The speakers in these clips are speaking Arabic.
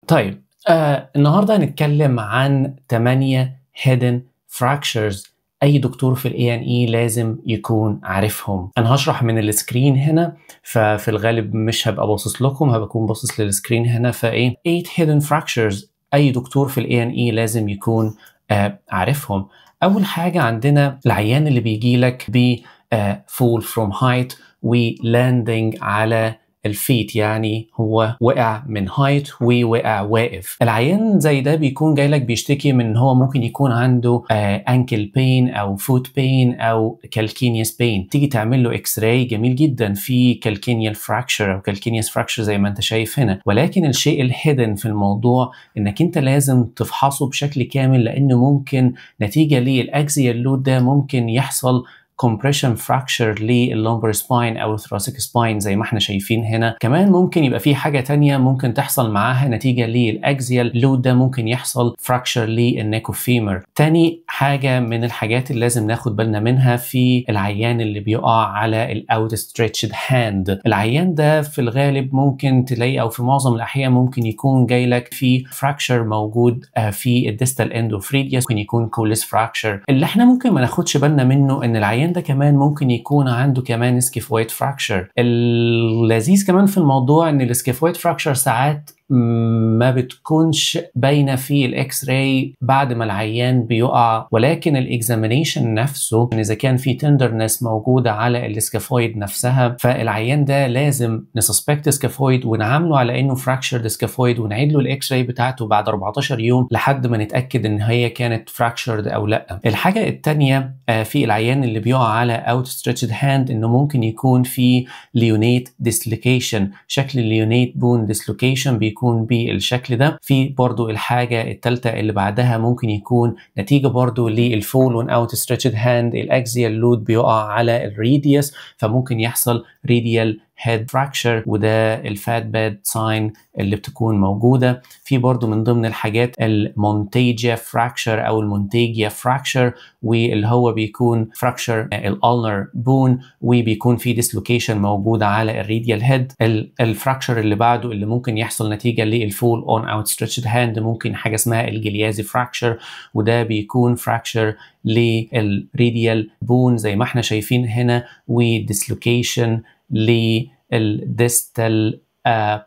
طيب النهارده هنتكلم عن 8 hidden fractures أي دكتور في ال A&E لازم يكون عارفهم. أنا هشرح من السكرين هنا، ففي الغالب مش هبقى باصص لكم، هبقى باصص للسكرين هنا. فإيه 8 hidden fractures أي دكتور في ال A&E لازم يكون عارفهم. أول حاجة عندنا العيان اللي بيجيلك ب fall from height ولاندنج على الفيت، يعني هو وقع من هايت ووقع واقف. العيان زي ده بيكون جاي لك بيشتكي من ان هو ممكن يكون عنده انكل بين او فوت بين او كالكينيوس بين. تيجي تعمل له اكس راي، جميل جدا، في كالكينيال فراكشر او كالكينيوس فراكشر زي ما انت شايف هنا، ولكن الشيء الهيدن في الموضوع انك انت لازم تفحصه بشكل كامل، لانه ممكن نتيجه للاكزيال لود ده ممكن يحصل compression fracture لللمبر سباين او الثراسيك سباين زي ما احنا شايفين هنا. كمان ممكن يبقى في حاجه تانية ممكن تحصل معاها نتيجه للاكزيال لود ده، ممكن يحصل fracture للنيكوفيمر. تاني حاجه من الحاجات اللي لازم ناخد بالنا منها في العيان اللي بيقع على الاوت ستريتشد هاند. العيان ده في الغالب ممكن تلاقي او في معظم الاحيان ممكن يكون جاي لك في fracture موجود في الديستال اند اوف ريديوس، ممكن يكون كوليس fracture. اللي احنا ممكن ما ناخدش بالنا منه ان العيان ده كمان ممكن يكون عنده كمان سكيفويد فراكشر. اللذيذ كمان في الموضوع ان السكيفويد فراكشر ساعات ما بتكونش باينه في الاكس راي بعد ما العيان بيقع، ولكن الاكزامينيشن نفسه اذا كان في تندرنس موجوده على السكافويد نفسها، فالعيان ده لازم نسسبكت سكافويد ونعامله على انه فراكشر سكافويد، ونعيد له الاكس راي بتاعته بعد 14 يوم لحد ما نتاكد ان هي كانت فراكشرد او لا. الحاجه الثانيه في العيان اللي بيقع على اوت ستريتشد هاند انه ممكن يكون في ليونيت ديسلوكيشن. شكل الليونيت بون ديسلوكيشن بيكون بالشكل ده. في برضو الحاجة الثالثة اللي بعدها ممكن يكون نتيجة برضو للفول اون اوت ستريتشد هاند، الاكزيال لود بيقع على الريديوس، فممكن يحصل ريديال هيد فراكشر، وده الفات باد ساين اللي بتكون موجودة. في برضو من ضمن الحاجات المونتيجيا فراكشر او المونتيجيا فراكشر، واللي هو بيكون فراكشر الالنر بون وبيكون في ديسلوكيشن موجودة على الريديال هيد. الفراكشر اللي بعده اللي ممكن يحصل نتيجة للفول اون اوت ستريتشد هاند ممكن حاجة اسمها الجليازي فراكشر، وده بيكون فراكشر للريديال بون زي ما احنا شايفين هنا، وديسلوكيشن للديستال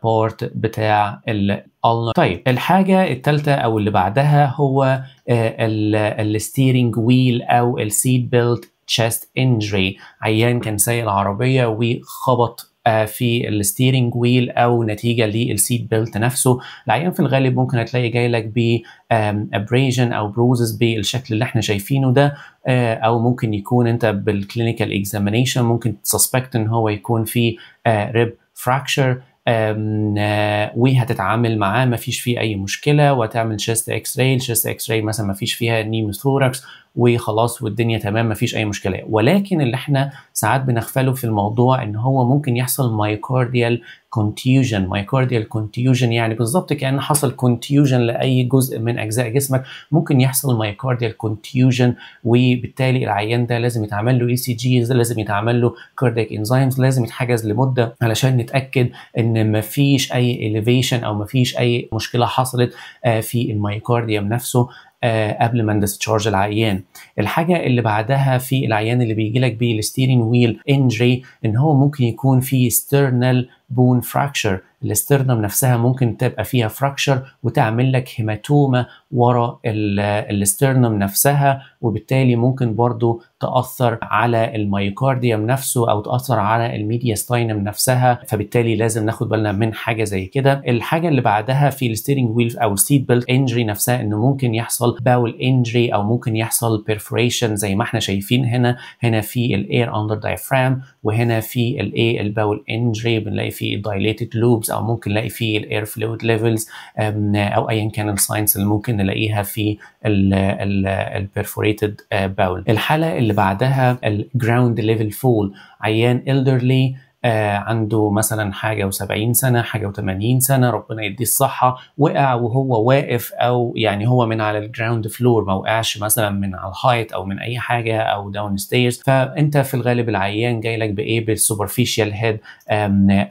بورت بتاع الالنر. طيب الحاجة الثالثة او اللي بعدها هو الستيرنج ويل او السيت بيلت تشيست انجري. عيان كان سايق العربية وخبط في الستيرنج ويل او نتيجه للسيت بيلت نفسه. العيان في الغالب ممكن هتلاقي جاي لك ب ابريجن او بروزز بالشكل اللي احنا شايفينه ده، او ممكن يكون انت بالكلينيكال اكزامينيشن ممكن تسسبكت ان هو يكون في ريب فراكشر، وهتتعامل معاه مفيش فيه اي مشكله، وهتعمل شيست اكس راي. الشيست اكس راي مثلا مفيش فيها نيموثوركس وخلاص والدنيا تمام مفيش اي مشكله. ولكن اللي احنا ساعات بنغفله في الموضوع ان هو ممكن يحصل مايوكارديال كونتيوجن. مايوكارديال كونتيوجن يعني بالظبط كأن حصل كونتيوجن لاي جزء من اجزاء جسمك، ممكن يحصل مايوكارديال كونتيوجن، وبالتالي العيان ده لازم يتعمل له اي سي جي، لازم يتعمل له كاردياك انزيمز، لازم يتحجز لمده علشان نتاكد ان مفيش اي اليفيشن او مفيش اي مشكله حصلت في المايوكارديوم نفسه قبل ما نديسشارج العيان. الحاجه اللي بعدها في العيان اللي بيجي لك بالستيرنج ويل انجري ان هو ممكن يكون في ستيرنال بون فراكشر. الاسترنم نفسها ممكن تبقى فيها فراكشر وتعمل لك هيماتوما ورا الاسترنم نفسها، وبالتالي ممكن برضو تأثر على المايوكارديوم نفسه او تأثر على الميدياستاينم نفسها، فبالتالي لازم ناخد بالنا من حاجه زي كده. الحاجه اللي بعدها في الستيرنج ويل او السيت بيلت انجري نفسها انه ممكن يحصل باول انجري او ممكن يحصل بيرفوريشن زي ما احنا شايفين هنا في الاير اندر دايفرام، وهنا في الباول انجري بنلاقي في الدايليتد لوبز، او ممكن نلاقي في الاير فلويد ليفلز، او ايا كان الساينس اللي ممكن نلاقيها في البرفوريتد باول. الحاله اللي بعدها الجراوند ليفل فول. عيان elderly عنده مثلا حاجة و70 سنة حاجة و80 سنة ربنا يديه الصحة، وقع وهو واقف أو يعني هو من على الجراوند فلور، ما وقعش مثلا من على الهايت أو من أي حاجة أو داون ستيرز. فأنت في الغالب العيان جاي لك بإيه؟ بالسوبرفيشال هيد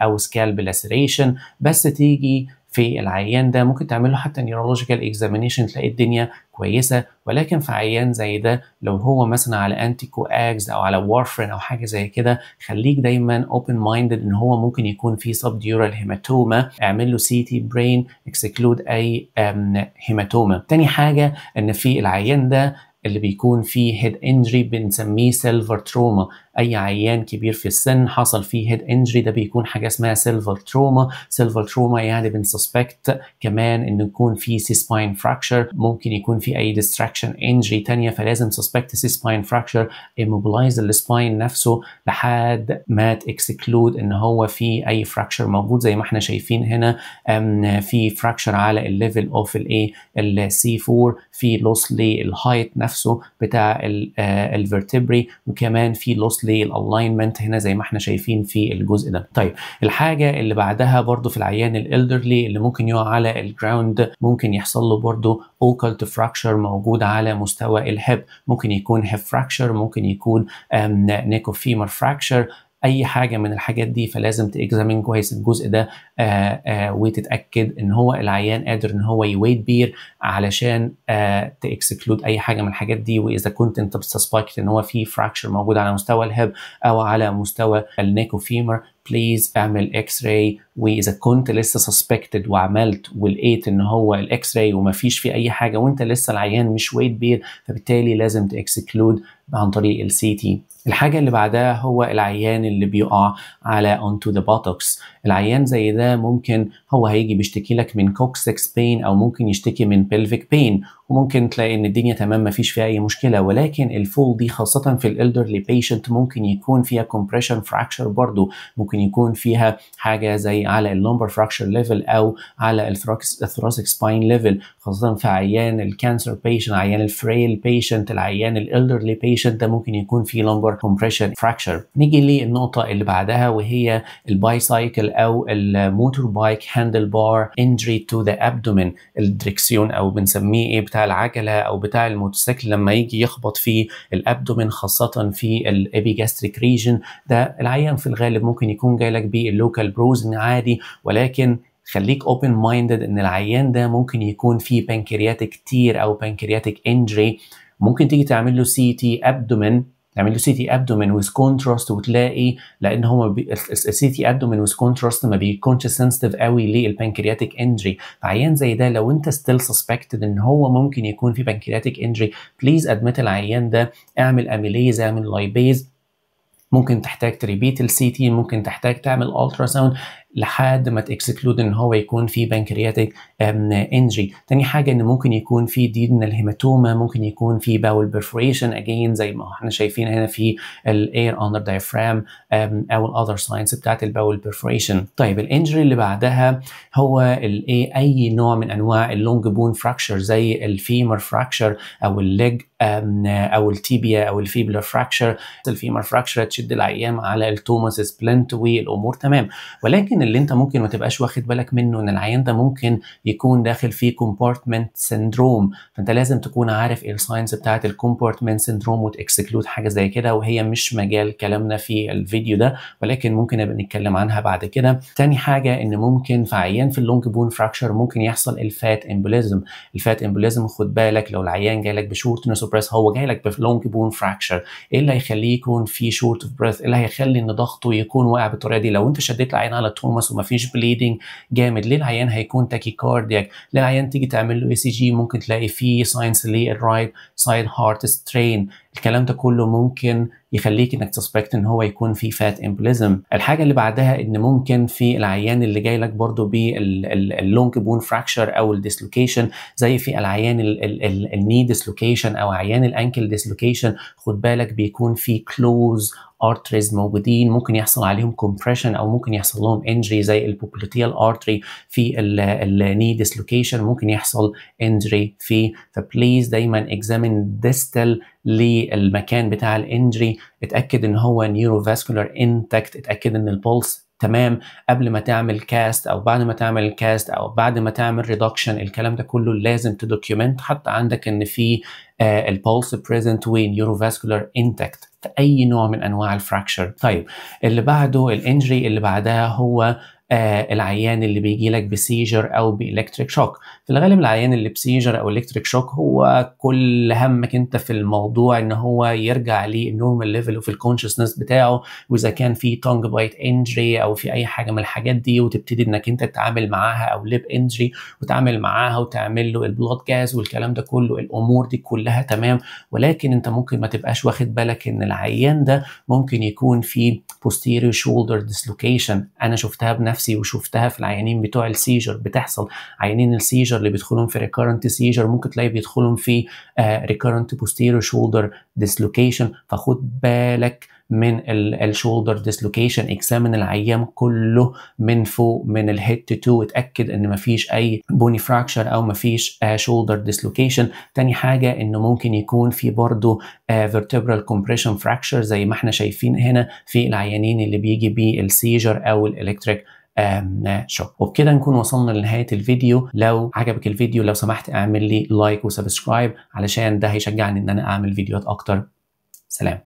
أو سكالب لاسيريشن، بس تيجي في العيان ده ممكن تعمل له حتى نيورولوجيكال اكزامينيشن تلاقي الدنيا كويسه، ولكن في عيان زي ده لو هو مثلا على انتي كواجز او على وارفرين او حاجه زي كده، خليك دايما اوبن مايندد ان هو ممكن يكون في سبديورال هيماتوما، اعمل له سي تي برين، اكسكلود اي هيماتوما. تاني حاجه ان في العيان ده اللي بيكون فيه هيد انجري بنسميه سيلفر تروما. اي عيان كبير في السن حصل فيه هيد انجري ده بيكون حاجه اسمها سيلفر تروما. سيلفر تروما يعني بنسسبكت كمان ان يكون في سي سباين فراكشر، ممكن يكون في اي ديستراكشن انجري تانية، فلازم سسبكت سي سباين فراكشر، immobilize السباين نفسه لحد ما تكسكلود ان هو في اي فراكشر موجود. زي ما احنا شايفين هنا في فراكشر على الليفل اوف الايه السي 4، في لوس للهايت نفسه بتاع الفرتبري، وكمان في لوس للالاينمنت هنا زي ما احنا شايفين في الجزء ده. طيب الحاجه اللي بعدها برضو في العيان الالدرلي اللي ممكن يقع على الجراوند، ممكن يحصل له برضو اوكلت فراكشر موجود على مستوى الهب، ممكن يكون هيب فراكشر، ممكن يكون نيكوفيمر فراكشر، اي حاجه من الحاجات دي. فلازم تاكزامين كويس الجزء ده وتتاكد ان هو العيان قادر ان هو يويت بير علشان تاكسكلود اي حاجه من الحاجات دي. واذا كنت انت بتسسبكت ان هو في فراكشر موجود على مستوى الهب او على مستوى النيكوفيمر، بليز اعمل اكس راي. واذا كنت لسه سسبكتد وعملت ولقيت ان هو الاكس راي ومفيش فيه اي حاجه وانت لسه العيان مش ويت بير، فبالتالي لازم تاكسكلود عن طريق السي تي. الحاجه اللي بعدها هو العيان اللي بيقع على onto the buttocks. العيان زي ده ممكن هو هيجي بيشتكي لك من كوكسكس بين او ممكن يشتكي من pelvic بين، وممكن تلاقي ان الدنيا تمام مفيش فيها اي مشكله، ولكن الفول دي خاصه في الالدرلي بيشنت ممكن يكون فيها compression fracture برضو، ممكن يكون فيها حاجه زي على اللومبر فراكشر ليفل او على الثوراسيك سباين ليفل، خاصه في عيان الكانسر بيشنت، عيان الفريل بيشنت، العيان الالدرلي بيشنت ده ممكن يكون فيه لومبر compression fracture. نيجي للنقطه اللي بعدها وهي البايسايكل او الموتور بايك هاندل بار انجري تو ذا ابدومين، الدريكسيون او بنسميه ايه بتاع العجله او بتاع الموتوسيكل لما يجي يخبط في الابدومين خاصه في الابيجاستريك ريجن. ده العيان في الغالب ممكن يكون جاي لك باللوكال بروزن عادي، ولكن خليك اوبن مايندد ان العيان ده ممكن يكون فيه بانكرياتيك تير او بانكرياتيك انجري. ممكن تيجي تعمل له سي تي ابدومين، تعمل له سي تي ابدومين ويز كونتراست وتلاقي لان هو السي تي ابدومين ويز كونتراست ما بيكونش سنسيتيف قوي للبانكرياتيك انجري. فعيان زي ده لو انت ستيل سسبكتد ان هو ممكن يكون في بانكرياتيك انجري، بليز ادمت العيان ده، اعمل اميليز، اعمل لايبيز، ممكن تحتاج تريبيت السي تي، ممكن تحتاج تعمل الترا ساوند لحد ما تكسكلود ان هو يكون في بانكرياتيك انجري. تاني حاجه ان ممكن يكون في ديدنال هيماتوما، ممكن يكون في باول بيرفوريشن اجين زي ما احنا شايفين هنا في الاير اندر دايفرام او الاذر ساينس بتاعت الباول بيرفوريشن. طيب الانجري اللي بعدها هو الايه اي نوع من انواع اللونج بون فراكشر زي الفيمر فراكشر او الليج او التيبيا او الفيبلر فراكشر. الفيمر فراكشر تشد العيان على التوماس سبلنت والامور تمام، ولكن اللي انت ممكن ما تبقاش واخد بالك منه ان العيان ده ممكن يكون داخل فيه كومبارتمنت سيندروم. فانت لازم تكون عارف ايه الساينس بتاعت الكومبارتمنت سيندروم وتكسكلود حاجه زي كده، وهي مش مجال كلامنا في الفيديو ده، ولكن ممكن نبقى نتكلم عنها بعد كده. تاني حاجه ان ممكن في عيان في اللونج بون فراكشر ممكن يحصل الفات امبوليزم. الفات امبوليزم خد بالك لو العيان جاي لك بشورتنس اوف بريث، هو جاي لك بلونج بون فراكشر، ايه اللي هيخليه يكون في شورت اوف بريث؟ ايه اللي هيخلي ان ضغطه يكون واقع بالطريقه دي؟ لو انت شديت العيان على توماس ومفيش بليدنج جامد، ليه العيان هيكون تاكيكاردياك؟ ليه العيان تيجي تعمل له اي سي جي ممكن تلاقي فيه ساينس للرايت سايد هارت سترين؟ الكلام ده كله ممكن يخليك انك تسبكت ان هو يكون في فات امبوليزم. الحاجه اللي بعدها ان ممكن في العيان اللي جاي لك برضو باللونج بون فراكشر او الديسلوكيشن، زي في العيان الني ديسلوكيشن او عيان الانكل ديسلوكيشن، خد بالك بيكون في كلوز ارتريز موجودين، ممكن يحصل عليهم كومبريشن او ممكن يحصل لهم انجري زي البوبليتيال ارتري في الني ديسلوكيشن، ممكن يحصل انجري فيه. فبليز دايما اكزامين ديستال للمكان بتاع الانجري، اتاكد ان هو نيوروفاسكولار انتاكت، اتاكد ان البولس تمام قبل ما تعمل كاست او بعد ما تعمل كاست او بعد ما تعمل ريدكشن. الكلام ده كله لازم تدوكيومنت حتى عندك ان في البولس بريزنت ونيوروفاسكولار انتاكت في اي نوع من انواع الفراكشر. طيب اللي بعده الانجري اللي بعدها هو العيان اللي بيجي لك بسيجر او بالكتريك شوك. في الغالب العيان اللي بسيجر او الكتريك شوك هو كل همك انت في الموضوع ان هو يرجع للنورمال ليفل وفي الكونشسنس بتاعه، واذا كان في تونج بايت انجري او في اي حاجه من الحاجات دي، وتبتدي انك انت تتعامل معاها، او ليب انجري وتعامل معاها وتعمل له البلود جاز والكلام ده كله. الامور دي كلها تمام، ولكن انت ممكن ما تبقاش واخد بالك ان العيان ده ممكن يكون في posterior shoulder dislocation. انا شفتها بنفسي وشفتها في العيانين بتوع السيجر بتحصل. عيانين السيجر اللي بيدخلهم في recurrent seizure ممكن تلاقي بيدخلهم في recurrent posterior shoulder dislocation. فخد بالك من الشولدر ديسلوكيشن، اكزامن العيان كله من فوق من الهيد تو تو، اتاكد ان مفيش اي بوني فراكشر او مفيش شولدر ديسلوكيشن. تاني حاجه انه ممكن يكون في برضه vertebral compression fracture زي ما احنا شايفين هنا في العيانين اللي بيجي بالسيجر او الالكتريك شوك. وبكده نكون وصلنا لنهاية الفيديو. لو عجبك الفيديو لو سمحت اعمل لي لايك وسبسكرايب علشان ده هيشجعني ان انا اعمل فيديوهات اكتر. سلام.